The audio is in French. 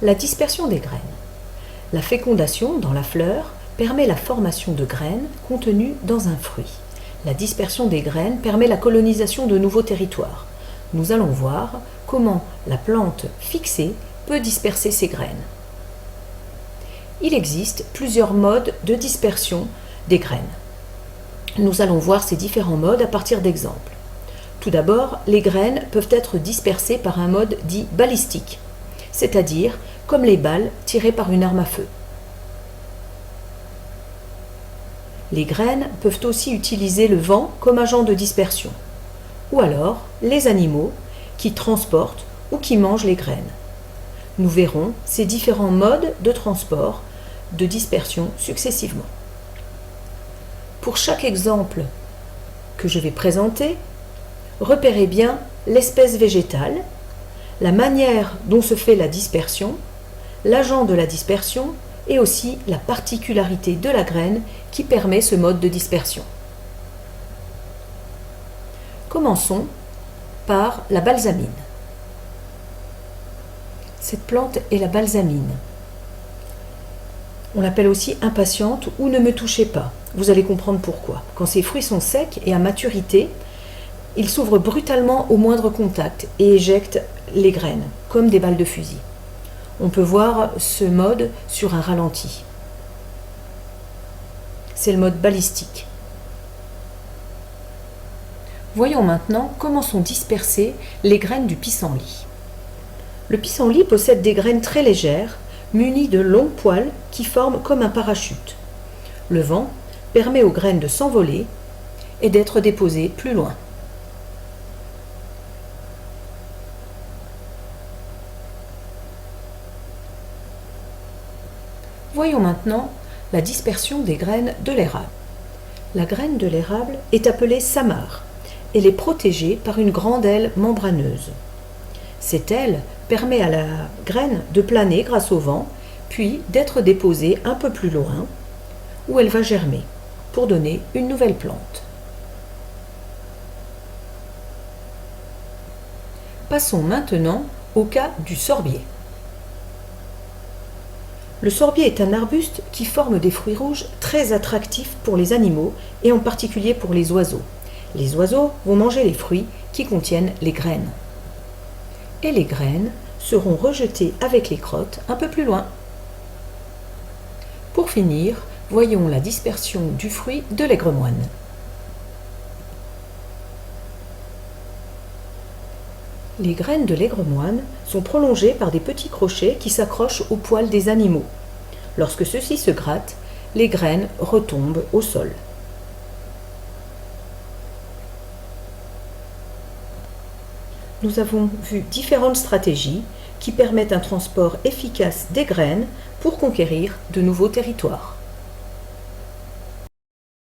La dispersion des graines. La fécondation dans la fleur permet la formation de graines contenues dans un fruit. La dispersion des graines permet la colonisation de nouveaux territoires. Nous allons voir comment la plante fixée peut disperser ses graines. Il existe plusieurs modes de dispersion des graines. Nous allons voir ces différents modes à partir d'exemples. Tout d'abord, les graines peuvent être dispersées par un mode dit balistique, c'est-à-dire comme les balles tirées par une arme à feu. Les graines peuvent aussi utiliser le vent comme agent de dispersion, ou alors les animaux qui transportent ou qui mangent les graines. Nous verrons ces différents modes de transport, de dispersion successivement. Pour chaque exemple que je vais présenter, repérez bien l'espèce végétale, la manière dont se fait la dispersion, l'agent de la dispersion et aussi la particularité de la graine qui permet ce mode de dispersion. Commençons par la balsamine. Cette plante est la balsamine. On l'appelle aussi impatiente ou ne me touchez pas. Vous allez comprendre pourquoi. Quand ces fruits sont secs et à maturité, ils s'ouvrent brutalement au moindre contact et éjectent les graines, comme des balles de fusil. On peut voir ce mode sur un ralenti. C'est le mode balistique. Voyons maintenant comment sont dispersées les graines du pissenlit. Le pissenlit possède des graines très légères, munies de longues poils qui forment comme un parachute. Le vent permet aux graines de s'envoler et d'être déposées plus loin. Voyons maintenant la dispersion des graines de l'érable. La graine de l'érable est appelée samare. Elle est protégée par une grande aile membraneuse. Cette aile permet à la graine de planer grâce au vent, puis d'être déposée un peu plus loin, où elle va germer, pour donner une nouvelle plante. Passons maintenant au cas du sorbier. Le sorbier est un arbuste qui forme des fruits rouges très attractifs pour les animaux et en particulier pour les oiseaux. Les oiseaux vont manger les fruits qui contiennent les graines. Et les graines seront rejetées avec les crottes un peu plus loin. Pour finir, voyons la dispersion du fruit de l'aigremoine. Les graines de l'aigremoine sont prolongées par des petits crochets qui s'accrochent aux poils des animaux. Lorsque ceux-ci se grattent, les graines retombent au sol. Nous avons vu différentes stratégies qui permettent un transport efficace des graines pour conquérir de nouveaux territoires.